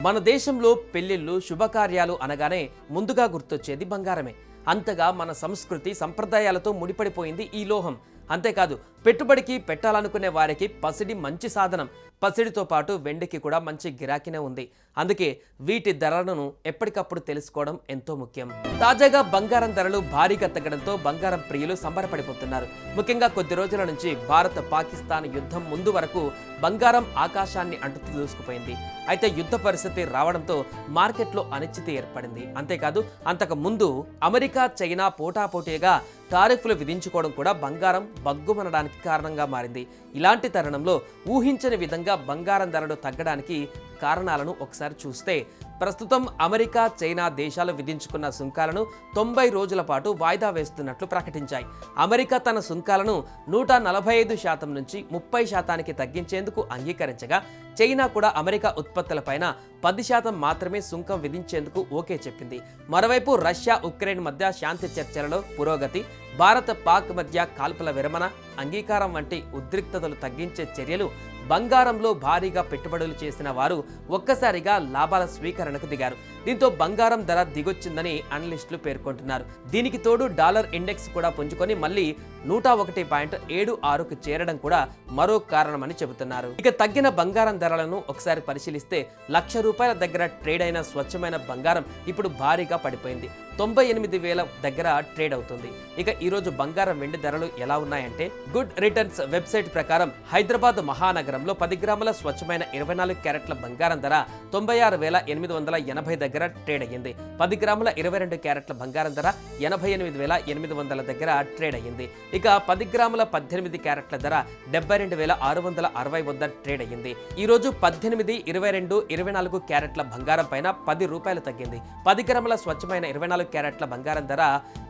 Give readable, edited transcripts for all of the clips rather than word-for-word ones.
మన దేశంలో పెళ్లిళ్ళు శుభకార్యాలు అనగానే ముందుగా గుర్తొచ్చేది బంగారమే. అంతగా మన సంస్కృతి సంప్రదాయాలతో ముడిపడిపోయింది ఈ లోహం. అంతేకాదు పెట్టుబడికి పెట్టాలనుకునే వారికి పసిడి మంచి సాధనం. పసిడితో పాటు వెండికి కూడా మంచి గిరాకీనే ఉంది. అందుకే వీటి ధరలను ఎప్పటికప్పుడు తెలుసుకోవడం ఎంతో ముఖ్యం. తాజాగా బంగారం ధరలు భారీగా తగ్గడంతో బంగారం ప్రియులు సంబరపడిపోతున్నారు. ముఖ్యంగా కొద్ది రోజుల నుంచి భారత్ పాకిస్తాన్ యుద్ధం ముందు వరకు బంగారం ఆకాశాన్ని అంటుతూ దూసుకుపోయింది. అయితే యుద్ధ పరిస్థితి రావడంతో మార్కెట్లో అనిశ్చితి ఏర్పడింది. అంతేకాదు అంతకు ముందు అమెరికా చైనా పోటాపోటీగా టారిఫ్లు విధించుకోవడం కూడా బంగారం బగ్గుమనడానికి కారణంగా మారింది. ఇలాంటి తరుణంలో ఊహించని విధంగా బంగారం ధరలు తగ్గడానికి కారణాలను ఒకసారి చూస్తే, ప్రస్తుతం అమెరికా చైనా దేశాలు విధించుకున్న సుంకాలను 90 రోజుల పాటు వాయిదా వేస్తున్నట్లు ప్రకటించాయి. అమెరికా తన సుంకాలను 145% నుంచి 30% తగ్గించేందుకు అంగీకరించగా, చైనా కూడా అమెరికా ఉత్పత్తులపైన 10% మాత్రమే సుంకం విధించేందుకు ఓకే చెప్పింది. మరోవైపు రష్యా ఉక్రెయిన్ మధ్య శాంతి చర్చలలో పురోగతి, భారత్ పాక్ మధ్య కాల్పుల విరమణ అంగీకారం వంటి ఉద్రిక్తతలు తగ్గించే చర్యలు బంగారంలో భారీగా పెట్టుబడులు చేసిన వారు ఒక్కసారిగా లాభాల స్వీకరణకు దిగారు. దీంతో బంగారం ధర దిగొచ్చిందని అనలిస్టులు పేర్కొంటున్నారు. దీనికి తోడు డాలర్ ఇండెక్స్ కూడా పుంజుకొని మళ్ళీ 101.76కు చేరడం కూడా మరో కారణమని చెబుతున్నారు. ఇక తగ్గిన బంగారం ధరలను ఒకసారి పరిశీలిస్తే, ₹1,00,000 దగ్గర ట్రేడ్ అయిన స్వచ్ఛమైన బంగారం ఇప్పుడు భారీగా పడిపోయింది. 98,000 దగ్గర ట్రేడ్ అవుతుంది. ఇక ఈరోజు బంగారం వెండి ధరలు ఎలా ఉన్నాయంటే, గుడ్ రిటర్న్స్ వెబ్సైట్ ప్రకారం హైదరాబాద్ మహానగరంలో 10 గ్రాముల స్వచ్ఛమైన 24 క్యారెట్ల బంగారం ధర 96,880 దగ్గర ట్రేడ్ అయ్యింది. 10 గ్రాముల 22 క్యారెట్ల బంగారం ధర 88,800 దగ్గర ట్రేడ్ అయ్యింది. ఇక 10 గ్రాముల 18 క్యారెట్ల ధర 72,660 వద్ద ట్రేడ్ అయ్యింది. ఈ రోజు 18, 22, 24 క్యారెట్ల బంగారం పైన ₹10 తగ్గింది. 10 గ్రాముల స్వచ్ఛమైన 24 క్యారెట్ల బంగారం ధర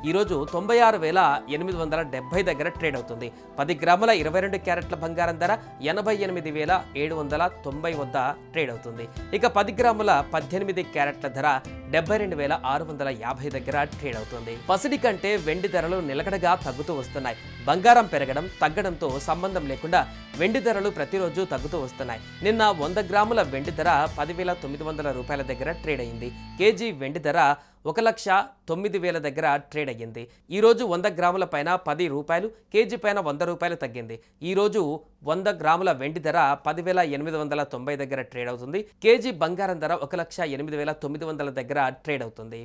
ఈరోజు 96,870 దగ్గర ట్రేడ్ అవుతుంది. 10 గ్రాముల 22 క్యారెట్ల బంగారం ధర 88,790 వద్ద ట్రేడ్ అవుతుంది. ఇక 10 గ్రాముల 18 క్యారెట్ల ధర 72,650 దగ్గర ట్రేడ్ అవుతుంది. పసిడి కంటే వెండి ధరలు నిలకడగా తగ్గుతూ వస్తున్నాయి. బంగారం పెరగడం తగ్గడంతో సంబంధం లేకుండా వెండి ధరలు ప్రతిరోజు తగ్గుతూ వస్తున్నాయి. నిన్న 100 గ్రాముల వెండి ధర ₹10,900 దగ్గర ట్రేడ్ అయింది. కేజీ వెండి ధర ₹1,09,000 దగ్గర ట్రేడ్ అయ్యింది. ఈ రోజు 100 గ్రాముల పైన ₹10, కేజీ పైన ₹100 తగ్గింది. ఈ రోజు 100 గ్రాముల వెండి ధర 10,890 దగ్గర ట్రేడ్ అవుతుంది. కేజీ బంగారం ధర 1,08,900 దగ్గర ట్రేడ్ అవుతుంది.